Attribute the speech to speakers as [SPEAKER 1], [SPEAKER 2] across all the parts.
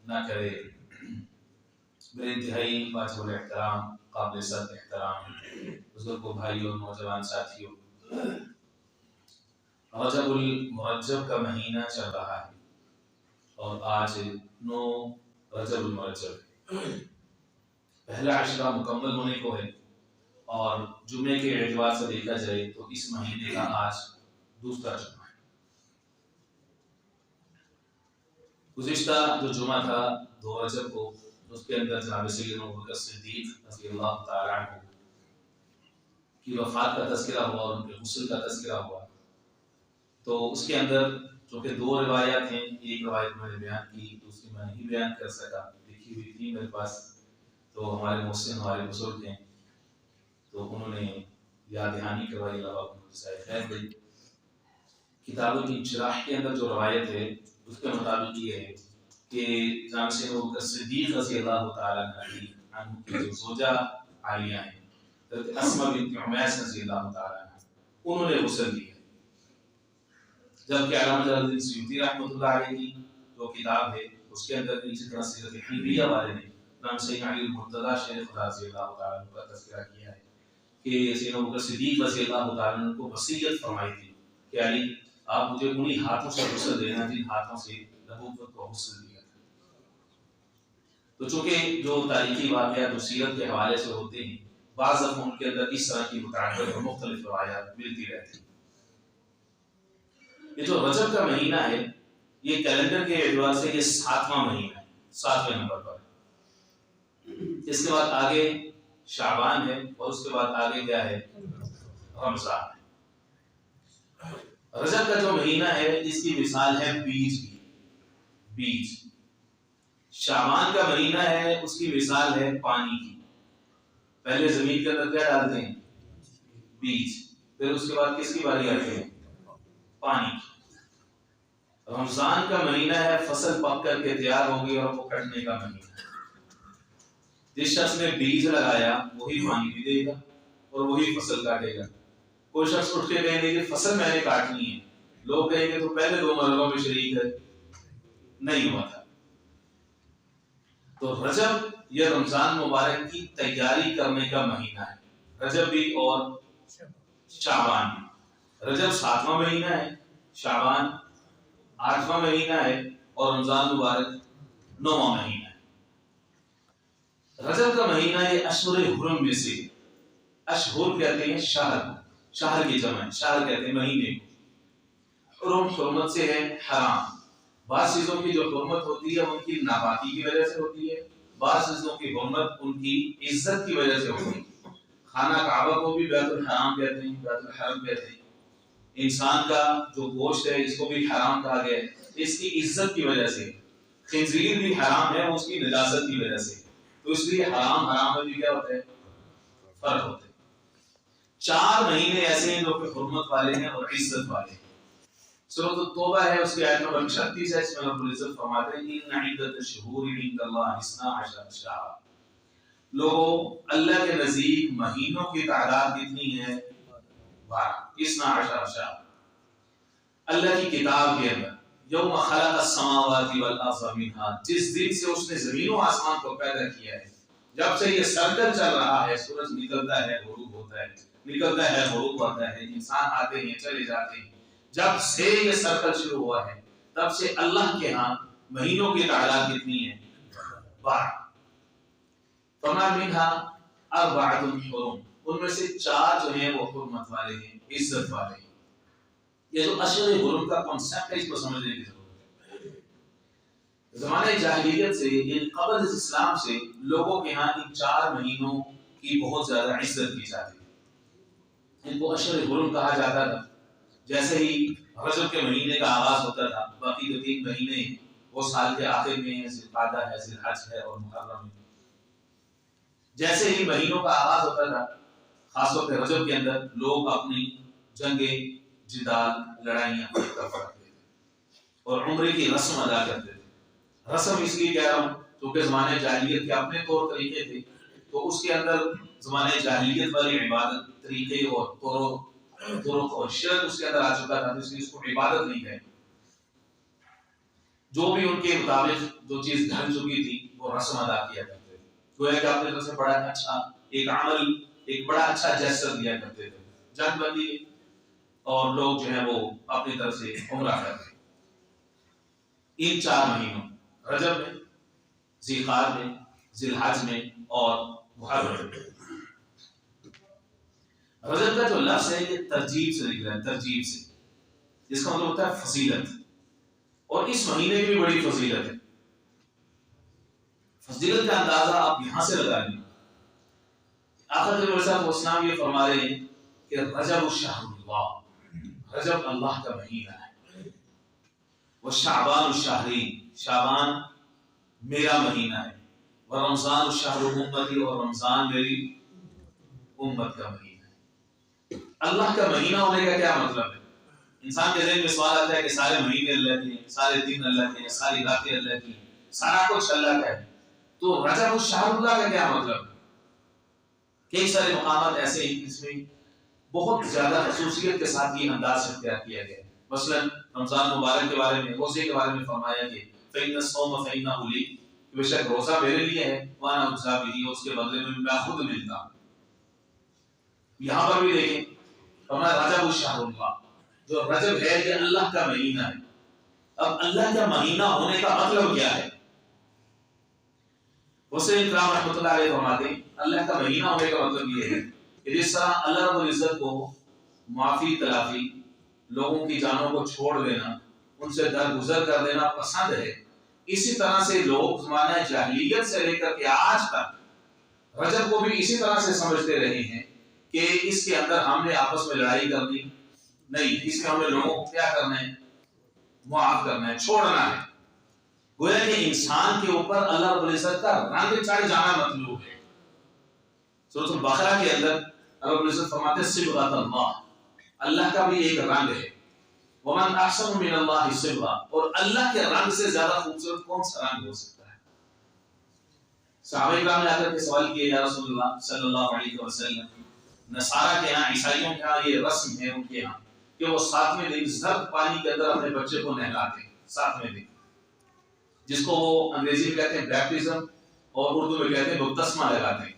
[SPEAKER 1] نہ کرے۔ میرے انتہائی واجب احترام قابل صد احترام بزرگوں، بھائیوں، نوجوان ساتھیوں، رجب المرجب کا مہینہ چل رہا ہے اور آج 9 رجب المرجب پہلا عشرہ مکمل ہونے کو ہے، اور جمعے کے اعتبار سے دیکھا جائے تو اس مہینے کا آج دوسرا جمعہ ہے۔ گزشتہ جو جمعہ تھا 2 رجب کو، اس کے اندر جناب سیدنا ابوبکر صدیق رضی اللہ تعالیٰ عنہ کی وفات کا تذکرہ ہوا اور ان کے غسل کا تذکرہ ہوا۔ تو اس کے اندر جو کہ 2 روایات ہیں، ایک روایت میں نے بیان کی، دوسری میں نہیں بیان کر سکا، لکھی ہوئی تھی میرے پاس، تو ہمارے محسن، ہمارے بزرگ ہیں، تو انہوں نے یاد دہانی کروائی، اللہ آپ کو جزائے خیر دے۔ کتابوں کی شرح کے اندر جو روایت ہے اس کے مطابق یہ ہے کہ جناب سیدنا ابوبکر صدیق رضی اللہ تعالیٰ عنہ کی جو زوجہ عالیہ ہیں حضرت اسماء بنت عمیس رضی اللہ تعالیٰ عنہ، انہوں نے غسل دیا، جبکہ علامہ جلال الدین سیوطی رحمۃ اللہ علیہ کی جو کتاب ہے اس کے اندر اسی طرح سیرت حیبیہ والے نے امام سیدنا علی المرتضیٰ شیخ خدا رضی اللہ تعالیٰ عنہ کا تذکرہ کیا ہے کہ سیدنا ابوبکر صدیق رضی اللہ تعالیٰ عنہ کو وصیت فرمائی تھی کہ علی آپ مجھے انہی ہاتھوں سے غسل دینا جن ہاتھوں سے نبوت کو غسل دیا تھا۔ تو چونکہ جو تاریخی واقعات جو سیرت کے حوالے سے ہوتے ہیں، بعض دفعہ ان کے اندر اس طرح کی متعدد اور مختلف روایات ملتی رہتی ہیں۔ یہ جو رجب کا مہینہ ہے، یہ کیلنڈر کے اعتبار سے یہ 7واں مہینہ ہے، 7ویں نمبر پر۔ اس کے بعد آگے شعبان ہے اور اس کے بعد آگے کیا ہے؟ رمضان ہے۔ رجب کا جو مہینہ ہے اس کی مثال ہے بیج کی، بیج۔ شعبان کا مہینہ ہے اس کی مثال ہے پانی کی۔ پہلے زمین کے اندر کیا ڈالتے ہیں؟ بیج، پھر اس کے بعد کس کی باری آتی ہے؟ پانی کی۔ رمضان کا مہینہ ہے فصل پک کر کے تیار ہوگی اور وہ کٹنے کا مہینہ ہے۔ جس شخص نے بیج لگایا وہی پانی بھی دے گا اور وہی فصل کاٹے گا۔ کوئی شخص اٹھ کے کہیں گے کہ فصل میں نے کاٹنی ہے، لوگ کہیں گے تو پہلے 2 مرحلوں میں شریک ہے، نہیں ہوا تھا۔ تو رجب یہ رمضان مبارک کی تیاری کرنے کا مہینہ ہے، رجب بھی اور شعبان بھی۔ رجب 7واں مہینہ ہے، شعبان 8واں مہینہ ہے اور رمضان مبارک 9واں مہینہ ہے۔ رجب کا مہینہ یہ اشہر حرم میں سے، اشہر کہتے ہیں شہر، شہر کی جمع، شہر کہتے ہیں مہینے کو۔ حرم حرمت سے ہے حرام۔ بعض چیزوں کی جو حرمت ہوتی ہے ان کی ناپاکی کی وجہ سے ہوتی ہے، بعض چیزوں کی حرمت ان کی عزت کی وجہ سے ہوتی ہے۔ خانہ کعبہ کو بھی بیت الحرام کہتے ہیں، بیت الحرم کہتے ہیں۔ انسان کا جو گوشت ہے اس کو بھی حرام کہا گیا ہے، اس کی عزت کی وجہ سے۔ خنزیر بھی حرام ہے اس کی نجاست کی وجہ سے، تو اس لیے حرام میں بھی کیا ہوتا ہے؟ فرق ہوتا ہے۔ 4 مہینے ایسے ہیں جو کہ حرمت والے ہیں اور عزت والے ہیں۔ سورۃ التوبہ ہے، اس کی آیت نمبر 36 ہے، اس میں رب العزت فرماتے ہیں کہ ان عدۃ الشہور عند اللہ 12 شہرا۔ لوگوں، اللہ کے نزدیک مہینوں کی تعداد کتنی ہے؟ 12 شہر۔ اللہ کی کتاب کے اندر یوم خلق السماوات والارض منها، جس دن سے اس نے زمین و آسمان کو پیدا کیا ہے، جب سے یہ سرکل چل رہا ہے، سورج نکلتا ہے غروب ہوتا ہے، نکلتا ہے غروب ہوتا ہے، انسان آتے ہیں چلے جاتے ہیں، جب سے یہ سرکل شروع ہوا ہے تب سے اللہ کے ہاں مہینوں کی تعداد کتنی ہے؟ 12۔ فَمَا مِنْهَا 4 حرم، ان میں سے 4 جو ہیں وہ حرمت والے ہیں، عزت والے ہیں۔ یہ جو اشہر حرم کا کنسیپٹ ہے اس کو سمجھنے کی ضرورت ہے۔ زمانہ جاہلیت سے، یعنی قبل اسلام سے، لوگوں کے ہاں ان 4 مہینوں کی بہت زیادہ عزت کی جاتی ہے، ان کو اشہر حرم کہا جاتا تھا۔ جیسے ہی رجب کے مہینے کا آغاز ہوتا تھا، باقی جو 3 مہینے وہ سال کے آخر میں ہیں، ذی القعدہ ہے، ذی الحج ہے اور محرم ہے۔ جیسے ہی مہینوں کا آغاز ہوتا تھا، خاص طور پہ رجب کے اندر، لوگ اپنی جنگیں، جدال، لڑائیاں کرتے تھے اور عمرے کی رسم ادا کرتے تھے۔ رسم اس لیے کہہ رہا ہوں کیونکہ زمانے جاہلیت کے اپنے طور طریقے تھے، تو اس کے اندر زمانے جاہلیت والی عبادت طریقے اور طرق اور شرک اس کے اندر آ چکا تھا، اس لیے اس کو عبادت نہیں کہتے۔ جو بھی ان کے مطابق جو چیز ڈھل چکی تھی وہ رسم ادا کیا کرتے تھے. گویا کہ اپنی طرف سے بڑا اچھا ایک عمل، ایک بڑا اچھا جیسر دیا کرتے تھے. جنگ بندی اور لوگ جو ہے وہ اپنی طرف سے عمرہ کرتے. ان 4 مہینوں رجب میں، ذی القعدہ میں، ذی الحج میں اور محرم میں. رجب کا جو لفظ ہے یہ ترجیب سے نکلا ہے، ترجیب سے، جس کا مطلب ہوتا ہے فضیلت. اور اس مہینے کی بھی بڑی فضیلت ہے. فضیلت کا اندازہ آپ یہاں سے لگا لیں. آقا کریم صلی اللہ علیہ وسلم یہ فرما رہے ہیں کہ رجب شہر اللہ، رجب اللہ کا مہینہ ہے. وہ شعبان الشہری، شعبان میرا مہینہ ہے. وہ رمضان الشہر امتی، اور رمضان میری امت کا مہینہ ہے. اللہ کا مہینہ ہونے کا کیا مطلب ہے؟ انسان کے ذہن میں سوال آتا ہے کہ سارے مہینے اللہ کے ہیں، سارے دن اللہ کے ہیں، ساری راتیں اللہ کی ہیں، سارا کچھ اللہ کا ہے. تو رجب الشہر اللہ کا کیا مطلب ہے؟ کئی سارے مقامات ایسے ہیں جس میں بہت زیادہ خصوصیت کے ساتھ یہ انداز اختیار کیا گیا ہے. مثلا رمضان مبارک کے بارے میں، روزے کے بارے میں فرمایا کہ فإن الصوم فإنه لي، بے شک روزہ میرے لیے ہے، وأنا أجزى به، اس کے بدلے میں خود ملتا ہوں. یہاں پر بھی دیکھیں فرمایا رجب الشہر اللہ، جو رجب ہے یہ اللہ کا مہینہ ہے. اب اللہ کا مہینہ ہونے کا مطلب کیا ہے؟ حسین کرام رحمۃ اللہ علیہ فرماتے ہیں اللہ کا مہینہ ہونے کا مطلب یہ ہے کہ جس طرح اللہ رب العزت کو معافی تلافی، لوگوں کی جانوں کو چھوڑ دینا، ان سے درگزر کر دینا پسند ہے، اسی طرح سے لوگ زمانہ جاہلیت سے لے کر کے آج تک رجب کو بھی اسی طرح سے سمجھتے رہے ہیں کہ اس کے اندر ہم نے آپس میں لڑائی کرنی نہیں، اس میں ہم نے لوگوں کو کیا کرنا ہے؟ معاف کرنا ہے، چھوڑنا ہے. گویا کہ انسان کے اوپر اللہ رب العزت کا رنگ چڑھ جانا مطلوب ہے. سورۃ البقرہ کے اندر اللہ رب العزت فرماتے ہیں صبغۃ اللہ، اللہ کا بھی ایک رنگ ہے. ومن احسن من اللہ صبغہ، اور اللہ کے رنگ سے زیادہ خوبصورت کون سا رنگ ہو سکتا ہے؟ صحابہ کرام نے آ کر کے سوال کیا یا رسول اللہ صلی اللہ علیہ وسلم، نصارہ کے ہاں، عیسائیوں کے ہاں یہ رسم ہے ان کے ہاں کہ وہ 7ویں دن زرد پانی کے اندر اپنے بچے کو نہلاتے ہیں. 7ویں دن، جس کو وہ انگریزی میں کہتے ہیں بیپٹزم اور اردو میں کہتے ہیں بپتسمہ لگاتے ہیں.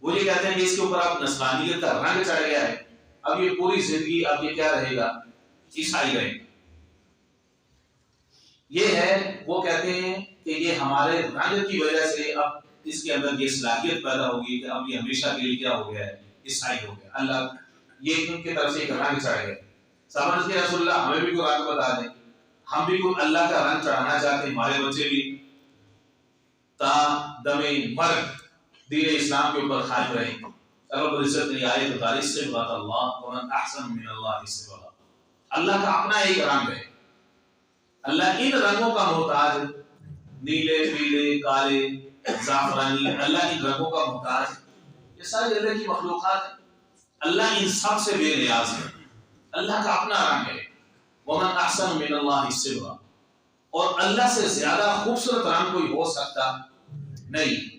[SPEAKER 1] وہ یہ کہتے ہیں کہ اس کے اوپر اب نصرانیت کا رنگ چڑھ گیا ہے، اب یہ پوری زندگی اب یہ کیا رہے گا؟ عیسائی رہے گا. یہ ہے، وہ کہتے ہیں کہ یہ ہمارے رنگ کی وجہ سے اب اس کے اندر یہ صلاحیت پیدا ہوگی کہ اب یہ ہمیشہ کے لیے کیا ہو گیا ہے؟ عیسائی ہو گیا. اللہ یہ ان کی طرف سے ایک رنگ چڑھ گیا. سمجھ کے رسول اللہ ہمیں بھی کوئی رنگ بتا دیں، ہم بھی کوئی اللہ کا رنگ چڑھانا چاہتے ہیں، ہمارے بچے بھی تا دم مرگ دین اسلام کے اوپر قائم رہیں. رب العزت نے آیت اتاری صبغۃ اللہ ومن احسن من اللہ صبغہ. اللہ کا اپنا ایک رنگ ہے، اللہ ان رنگوں کا محتاج، نیلے، پیلے، کالے، زعفرانی، اللہ ان رنگوں کا محتاج. یہ ساری اللہ کی مخلوقات ہیں، اللہ ان سب سے بے نیاز ہے. اللہ کا اپنا رنگ ہے. ومن احسن من اللہ صبغہ، اور اللہ سے زیادہ خوبصورت رنگ کوئی ہو سکتا نہیں.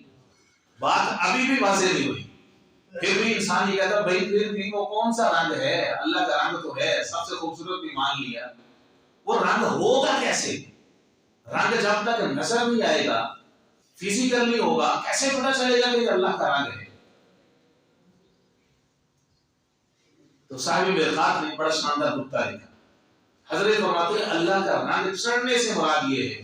[SPEAKER 1] بات ابھی بھی واضح نہیں ہوئی، پھر بھی انسان یہ کہتا بھائی پھر بھی وہ کون سا رنگ ہے؟ اللہ کا رنگ تو ہے، سب سے خوبصورت بھی مان لیا، وہ رنگ ہوگا کیسے؟ رنگ جب تک نظر نہیں آئے گا، فزیکل نہیں ہوگا، کیسے پتہ چلے گا کہ یہ اللہ کا رنگ ہے؟ تو صاحب مرقات نے بڑا شاندار نکتہ لکھا. حضرت فرماتے ہیں اللہ کا رنگ چڑھنے سے مراد یہ ہے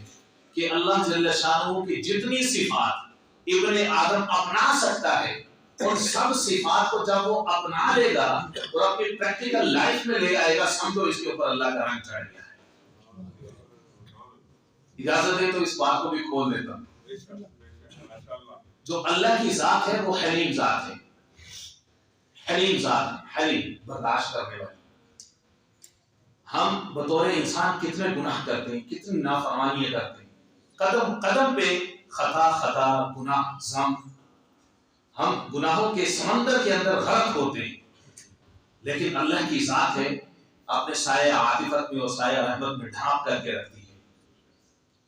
[SPEAKER 1] کہ اللہ جل شانہ کی جتنی صفات ابن آدم اپنا سکتا ہے، ان سب صفات کو جب وہ اپنا لے گا اور اپنی پریکٹیکل لائف میں لے آئے گا، سمجھو اس کے اوپر اللہ کا رنگ چڑھ گیا ہے. اجازت ہے تو اس بات کو بھی کھول دیتا ہوں. جو اللہ کی ذات ہے وہ حلیم ذات ہے، حلیم ذات ہے، حلیم، برداشت کرنے والی. ہم بطور انسان کتنے گناہ کرتے ہیں، کتنی نافرمانیاں کرتے ہیں، قدم قدم پہ خطا خطا، گناہ، ذنب. ہم گناہوں کے سمندر کے اندر غرق ہوتے ہیں، لیکن اللہ کی ذات ہے اپنے سایہ عاطفت میں اور سایہ رحمت میں ڈھانپ کر کے رکھتی ہے.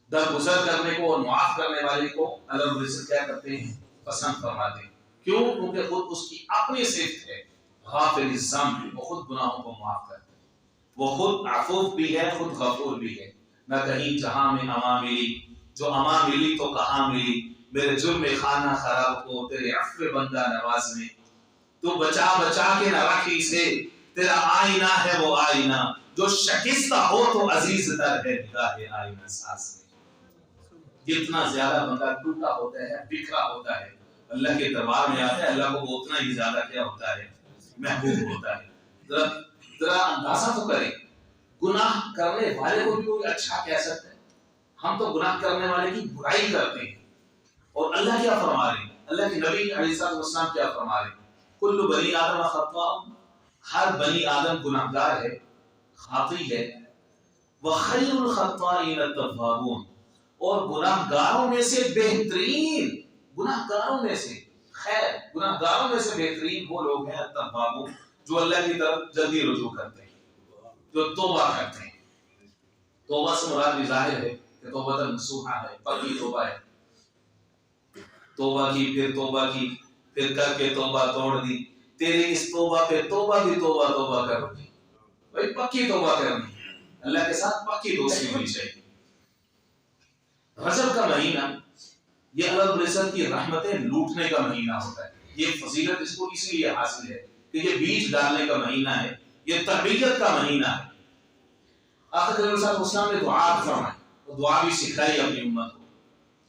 [SPEAKER 1] درگزر کرنے کو اور معاف کرنے والے کو اللہ رب العزت کیا کرتے ہیں؟ پسند فرماتے ہیں. کیوں؟ کیونکہ خود اس کی اپنی صفت ہے غافر الذنب، وہ خود گناہوں کو معاف کرتے ہیں، وہ خود عفو بھی ہے، خود غفور بھی ہے. نہ کہیں جہاں میں اما ملی، جو اما ملی تو کہاں ملی، میرے جرم خانہ خراب کو تیرے عفو بندہ نواز میں، تو بچا بچا کے نہ رکھی سے، تیرا آئینہ ہے وہ آئینہ، جو شکستہ ہو تو عزیز تر ہے نگاہ آئینہ ساز میں۔ جتنا زیادہ بندہ ٹوٹا ہوتا ہے، بکھرا ہوتا ہے، اللہ کے دربار میں آتا ہے، اللہ کو وہ اتنا ہی زیادہ کیا ہوتا ہے، محبوب ہوتا ہے۔ ذرا اندازہ تو کریں، گناہ کرنے والے کو بھی کوئی اچھا کہہ سکتا ہے؟ ہم تو گناہ کرنے والے کی برائی کرتے ہیں، اور اللہ کیا فرما رہے ہیں؟ اللہ کے نبی علیہ السلام کیا فرما رہے ہیں؟ کل بنی آدم خطاء، ہر بنی آدم گناہگار ہے، خاطی ہے، وخیر الخطائین التوابون، اور گناہگاروں میں سے بہترین، گناہگاروں میں سے خیر، گناہگاروں میں سے بہترین وہ لوگ ہیں التوابون، جو اللہ کی طرف جلدی رجوع کرتے ہیں، جو توبہ کرتے ہیں۔ توبہ سے مراد بھی ظاہر ہے کہ توبہ نصوحہ ہے، پکی توبہ ہے، توبہ کی پھر توبہ کی، پھر کر کے توبہ توڑ دی، تیری اس توبہ پہ توبہ بھی توبہ توبہ کر دی، بھائی پکی توبہ کرنی، اللہ کے ساتھ پکی دوستی ہونی چاہیے۔ رجب کا مہینہ یہ اللہ رب العزت کی رحمتیں لوٹنے کا مہینہ ہوتا ہے، یہ فضیلت اس کو اس لیے حاصل ہے کہ یہ بیج ڈالنے کا مہینہ ہے، یہ تربیت کا مہینہ ہے۔ آقا کریم صلی اللہ علیہ وسلم نے دعا فرمائی، وہ دعا بھی سکھائی اپنی امت کو۔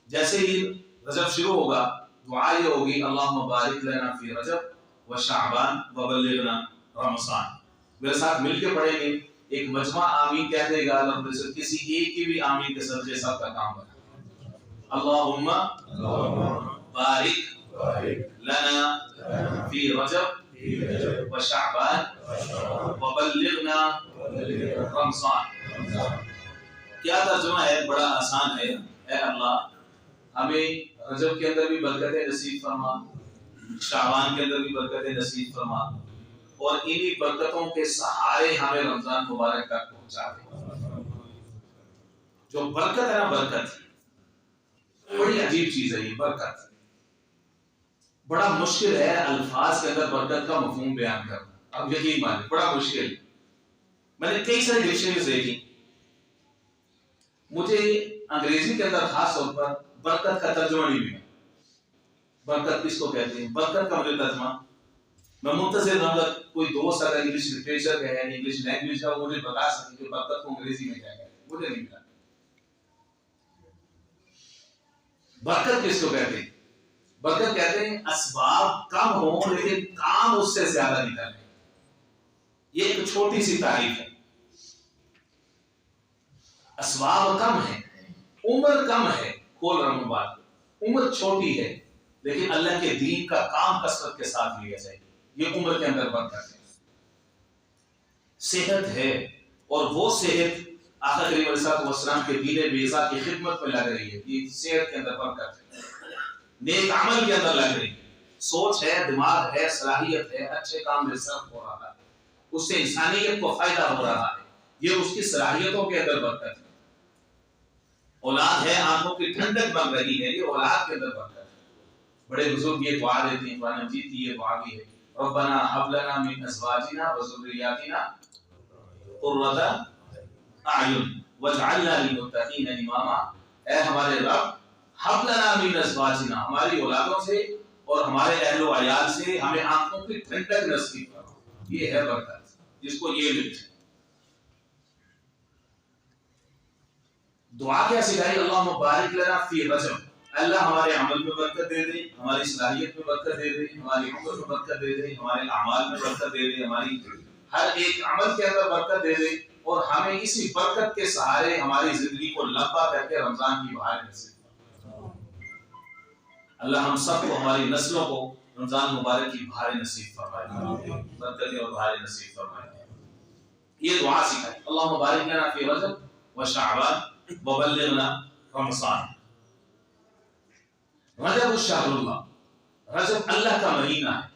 [SPEAKER 1] جیسے ہی رجب شروع ہوگا، دعا یہ ہوگی اللہم بارک لنا فی رجب و شعبان و بلغنا رمضان۔ میرے ساتھ مل کے پڑھیں گے، ایک مجمع آمین کہہ دے گا، اللہ رب کسی ایک کی بھی آمین کے صدقے سب کا کام بنا۔ اللہم بارک لنا فی رجب و شعبان و بلغنا رمضان۔ کیا ترجمہ ہے؟ بڑا آسان ہے، اے اللہ ہمیں رجب کے اندر بھی برکتیں نصیب فرما، شعبان کے اندر بھی برکتیں نصیب فرما، اور انہی برکتوں کے سہارے ہمیں رمضان مبارک تک پہنچا دے۔ جو برکت ہے نا، برکت بڑی عجیب چیز ہے، یہ برکت بڑا مشکل ہے الفاظ کے اندر برکت کا مفہوم بیان کرنا، اب یقین مانیں بڑا مشکل۔ میں نے کئی ساری ڈکشنریز دیکھی، مجھے انگریزی کے اندر خاص طور پر برکت کا ترجمہ نہیں ملا۔ برکت کس کو کہتے ہیں؟ برکت کا مجھے ترجمہ میں منتظر رہوں گا کوئی دوست اگر انگلش لٹریچر کا ہے، انگلش لینگویج کا، مجھے بتا سکے کہ برکت کو انگریزی میں کیا کہتے ہیں، مجھے نہیں ملا۔ برکت کس کو کہتے ہیں؟ برکت کہتے ہیں اسباب کم ہوں لیکن کام اس سے زیادہ نکلے، یہ ایک چھوٹی سی تعریف ہے۔ اسباب کم ہے، عمر کم ہے، کھول رہا ہوں بات، عمر چھوٹی ہے لیکن اللہ کے دین کا کام کثرت کے ساتھ لیا جائے، یہ عمر کے اندر برکت ہے۔ صحت ہے، اور وہ صحت آقا کریم علیہ السلام کے دین بیضا کی خدمت میں لگ رہی ہے، یہ صحت کے اندر برکت ہے، نیک عمل کے اندر لگ رہی ہے، سوچ ہے، دماغ ہے، صلاحیت ہے، اچھے کام میں صرف ہو رہا ہے، اس سے انسانیت کو فائدہ ہو رہا ہے، یہ اس کی صلاحیتوں کے اندر برکت ہے۔ اولاد ہے، آنکھوں کی ٹھنڈک بن رہی ہے، یہ اولاد کے اندر برکت ہے۔ بڑے بزرگ یہ دعا دیتے ہیں، قرآن مجید کی یہ دعا بھی ہے، ربنا هب لنا من ازواجنا وذرياتنا قرۃ اعین واجعلنا للمتقین اماما۔ اے ہمارے رب، ہب لنا من ازواجنا، ہماری اولادوں سے اور ہمارے اہل و عیال سے ہمیں آنکھوں کی ٹھنڈک نصیب فرما، یہ ہے برکت جس کو یہ ملتی ہے۔ دعا کیا سکھائی؟ اللہم بارک لنا فی رجب، اللہ ہمارے عمل میں برکت دے دے، ہماری صلاحیت میں برکت دے دے، ہماری عمر میں برکت دے دے، ہمارے اعمال میں برکت دے دے، ہماری ہر ایک عمل کے اندر برکت دے دے، اور ہمیں اسی برکت کے سہارے ہماری زندگی کو لمبا کر کے رمضان کی بہار نصیب فرمائے۔ اللہ ہم سب کو، ہماری نسلوں کو رمضان مبارک کی بہار نصیب فرمائے، برکتیں اور بہار نصیب فرمائے۔ یہ دعا سکھائی، اللہم بارک لنا فی رجب و شعبان و بلغنا رمضان۔ رجب الشہر اللہ، رجب اللہ کا مہینہ ہے،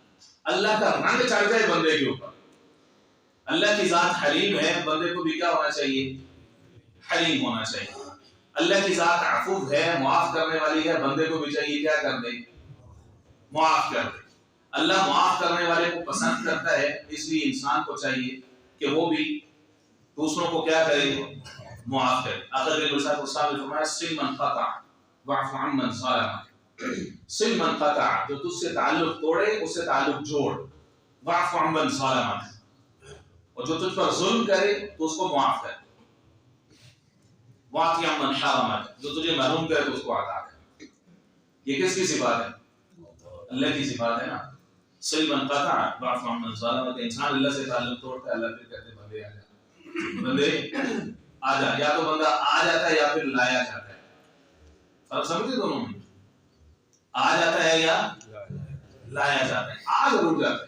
[SPEAKER 1] اللہ کا رنگ چڑھ جائے بندے کے اوپر۔ اللہ کی ذات حلیم ہے، بندے کو بھی کیا ہونا چاہیے؟ حلیم ہونا چاہیے۔ اللہ کی ذات عفو ہے، معاف کرنے والی ہے، بندے کو بھی چاہیے کیا کر دے؟ معاف کر دے۔ اللہ معاف کرنے والے کو پسند کرتا ہے، اس لیے انسان کو چاہیے کہ وہ بھی دوسروں کو کیا کرے؟ معاف کرے. آقا کریم صلی اللہ علیہ وسلم نے فرمایا سل من قطع واعف عمن ظلمک. سل من قطع جو تجھ سے تعلق توڑے اس سے تعلق جوڑ. واعف عمن ظلمک اور جو تجھ پر ظلم کرے تو اس کو معاف کر. واعف عمن حرمک جو تجھے محروم کرے تو اس کو عطا کر. یہ کس کی صفات ہے؟ اللہ کی صفات ہے نا. سل من قطع واعف عمن ظلمک. انسان اللہ سے تعلق توڑتا ہے، اللہ پھر کہتے بندے آ جا، بندے آ جا. یا تو بندہ آ جاتا ہے یا پھر لایا جاتا ہے. فرق سمجھتے دونوں میں؟ آ جاتا ہے یا لایا جاتا ہے. آ ضرور جاتا ہے.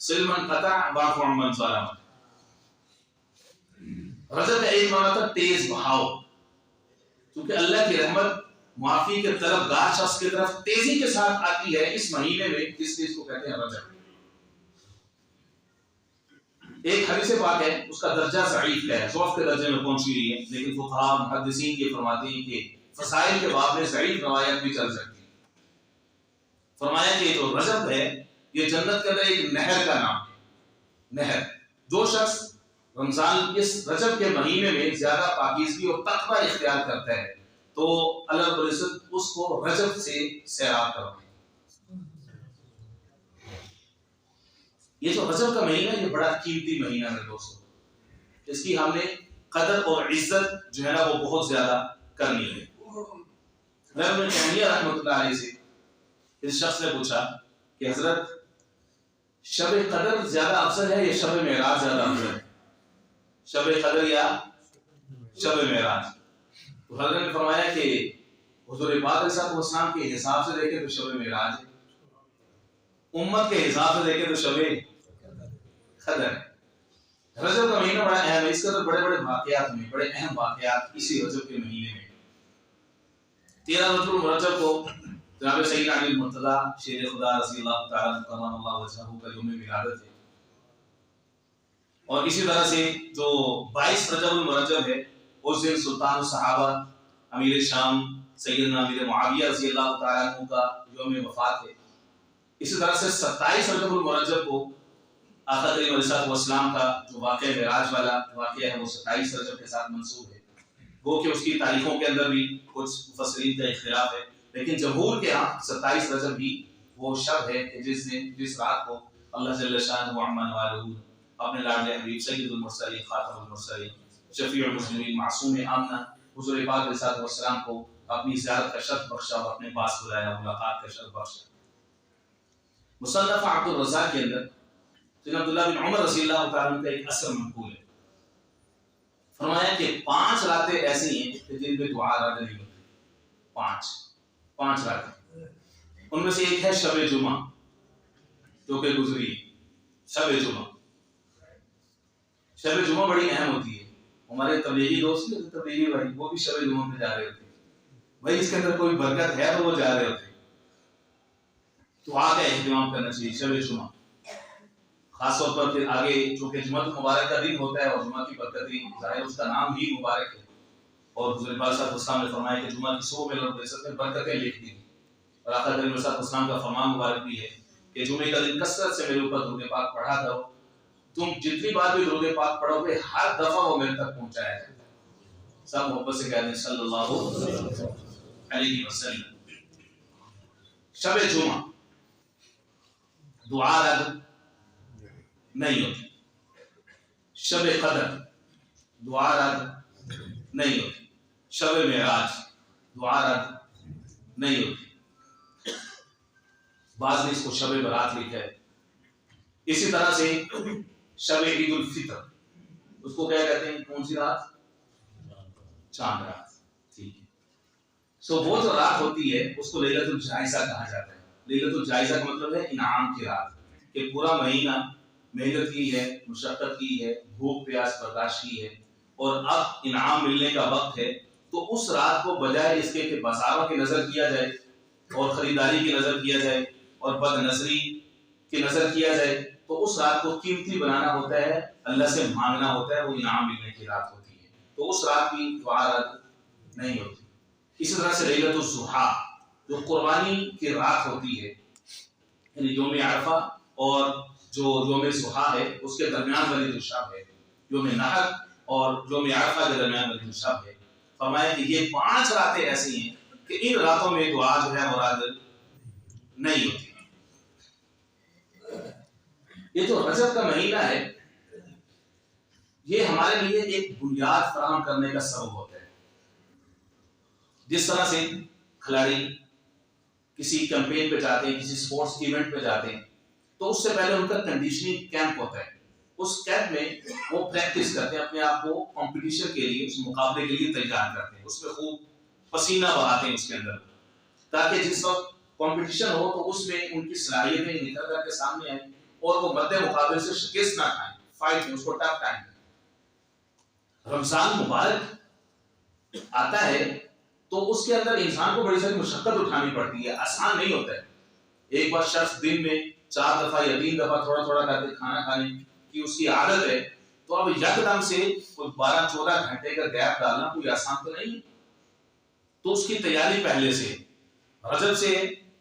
[SPEAKER 1] سل من قطع واعف عمن ظلمک. رجب کا ایک معنی تھا تیز بہاؤ، کیونکہ اللہ کی رحمت معافی کے طلبگار شخص کی طرف تیزی کے ساتھ آتی ہے اس مہینے میں، اس لیے اس کو کہتے ہیں رجب. ایک حدیث پاک ہے، اس کا درجہ ضعیف ہے، ضعف کے درجے میں پہنچی ہوئی ہے، لیکن فقہاء محدثین یہ فرماتے ہیں کہ فضائل کے باب میں ضعیف روایت بھی چل سکتی ہے. فرمایا کہ جو رجب ہے یہ جنت کے اندر ایک نہر کا نام ہے. نہر. جو شخص رمضان اس رجب کے مہینے میں زیادہ پاکیزگی اور تقوی اختیار کرتا ہے تو اللہ رب العزت اس کو رجب سے سیراب کرواتے ہیں. یہ جو رجب کا مہینہ یہ بڑا قیمتی مہینہ ہے دوستو. اس کی ہم نے قدر اور عزت جو ہے نا وہ بہت زیادہ کرنی ہے. ابن تیمیہ رحمۃ اللہ علیہ سے اس شخص نے پوچھا کہ حضرت شب قدر زیادہ افضل ہے یا شب معراج زیادہ افضل ہے؟ شب قدر یا شب معراج؟ تو حضرت نے فرمایا کہ حضور پاک علیہ السلام کے حساب سے دیکھیں تو شب معراج ہے، امت کے حساب سے دیکھیں تو شب قدر ہے. رجب کا مہینہ بڑا اہم ہے. اس کے اندر بڑے بڑے واقعات میں بڑے اہم واقعات اسی رجب کے مہینے میں. 13 رجب المرجب کو جناب سیدنا علی مرتضیٰ شیر خدا رضی اللہ تعالیٰ کرم اللہ وجہہ کا یوم ولادت ہے. اور اسی طرح سے جو 22 رجب المرجب ہے اس دن سلطان الصحابہ امیر شام سیدنا امیر معاویہ رضی اللہ تعالیٰ عنہ کا یوم وفات ہے. اسی طرح سے 27 رجب المرجب کو آقا کریم علیہ السلام کا جو واقعہ معراج والا واقعہ ہے وہ 27 رجب کے ساتھ منسوب ہے. وہ کہ اس کی تاریخوں کے اندر بھی کچھ مفسرین کا اختلاف ہے، لیکن جمہور کے ہاں 27 رجب بھی وہ شب ہے کہ جس رات کو اللہ جل شانہ عما نوالہ اپنے لاڈلے حبیب سید المرسلین خاتم المرسلین شفیع المسلمین معصوم آمنہ حضور پاک علیہ السلام کو اپنی زیارت کا شرف بخشا اور اپنے پاس بلایا، ملاقات کا شرف بخشا. مصنف عبد الرزاق کے اندر سیدنا عبداللہ بن عمر رضی اللہ تعالیٰ کا ایک اثر منقول ہے. فرمایا کہ 5 راتیں ایسی ہیں کہ جن میں دعا رد نہیں ہوتی. 5 راتیں. ان میں سے ایک ہے شب جمعہ جو کہ گزری ہے. شب جمعہ بڑی اہم ہوتی ہے. ہمارے تبلیغی دوست تبلیغی بھائی وہ بھی شب جمعہ پہ جا رہے ہوتے ہیں. بھائی اس کے اندر کوئی برکت ہے تو وہ جا رہے ہوتے ہیں. دعا کا اہتمام کرنا چاہیے شب جمعہ. خاص طور پر پھر آگے چونکہ جمعہ مبارک کا دن ہوتا ہے اور جمعہ کی برکتیں ظاہر اس کا نام ہی مبارک ہے. اور حضور پاک صلی اللہ علیہ وسلم نے فرمایا کہ جمعہ کی صبح میں رب العزت نے برکتیں لکھ دی. اور آقا کریم صلی اللہ علیہ وسلم کا فرمان مبارک بھی ہے کہ جمعے کا دن کثرت سے میرے اوپر درود پاک پڑھا کرو. تم جتنی بار بھی درود پاک پڑھو گے ہر دفعہ وہ میرے تک پہنچایا جائے گا. سب محبت سے کہتے ہیں صلی اللہ علیہ وسلم. شب جمعہ دعا رد نہیں ہوتی. شب قدر دعا رد نہیں ہوتی. شب معراج دعا رد نہیں ہوتی. بعض نے اس کو شب برات لکھا ہے. اسی طرح سے شب عید الفطر اس کو کیا کہتے ہیں؟ کون سی رات؟ چاند رات. ٹھیک ہے. سو وہ جو رات ہوتی ہے اس کو لیلۃ الجائزہ کہا جاتا ہے. لیلۃ الجائزہ کا مطلب ہے انعام کی رات، کہ پورا مہینہ محنت کی ہے، مشقت کی ہے، بھوک پیاس برداشت کی ہے اور اب انعام ملنے کا وقت ہے. تو اس رات کو بجائے اس کے کہ بازاروں کی نظر کیا جائے اور خریداری کی نظر کیا جائے اور بد نظری کی نظر کیا جائے، تو اس رات کو قیمتی بنانا ہوتا ہے، اللہ سے مانگنا ہوتا ہے. وہ انعام ملنے کی رات ہوتی ہے. تو اس رات کی دعا رد نہیں ہوتی. اسی طرح سے لیلۃ الضحیٰ جو قربانی کی رات ہوتی ہے، یعنی یوم عرفہ اور جو یوم ضحیٰ ہے اس کے درمیان والی جو شب ہے یوم نحر، اور یوم عرفہ کے درمیان والی جو شب ہے، فرمایا کہ یہ 5 راتیں ایسی ہیں کہ ان راتوں میں دعا جو ہے مراد نہیں ہوتی. یہ جو رجب کا مہینہ ہے یہ ہمارے لیے ایک بنیاد فراہم کرنے کا سبب ہوتا ہے. جس طرح سے کھلاڑی کسی کیمپین پہ جاتے ہیں، کسی سپورٹس ایونٹ پہ جاتے ہیں، تو اس سے پہلے ان کا کنڈیشننگ کیمپ ہوتا ہے. اس کیمپ میں وہ پریکٹس کرتے ہیں، اپنے آپ کو کمپٹیشن کے لیے، اس مقابلے کے لیے تیار کرتے ہیں، اس میں خوب پسینہ بہاتے ہیں اس کے اندر، تاکہ جس وقت کمپٹیشن ہو تو اس میں ان کی صلاحیتیں نکل کر کے سامنے آئیں اور وہ مد مقابلے سے شکست نہ کھائیں، فائٹ میں اس کو ٹف ٹائم. رمضان مبارک آتا ہے تو اس کے اندر انسان کو بڑی ساری مشقت اٹھانی پڑتی ہے، آسان نہیں ہوتا ہے. ایک بار شخص دن میں 4 دفعہ یا 3 دفعہ تھوڑا تھوڑا کر کے کھانا کھانے کی اس کی عادت ہے، تو اب یکدم سے 12-14 گھنٹے کا گیپ ڈالنا کوئی آسان تو نہیں. تو اس کی تیاری پہلے سے رجب سے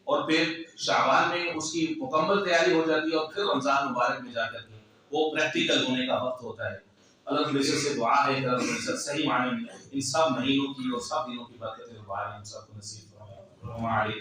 [SPEAKER 1] اور پھر شعبان میں اس کی مکمل تیاری ہو جاتی ہے، اور پھر رمضان مبارک میں جا کر کے وہ پریکٹیکل ہونے کا وقت ہوتا ہے. اللہ تعالیٰ سے دعا ہے کہ اللہ صحیح معنی میں ان سب مہینوں کی اور سب دنوں کی برکتیں ہم سب کو نصیب فرمائے.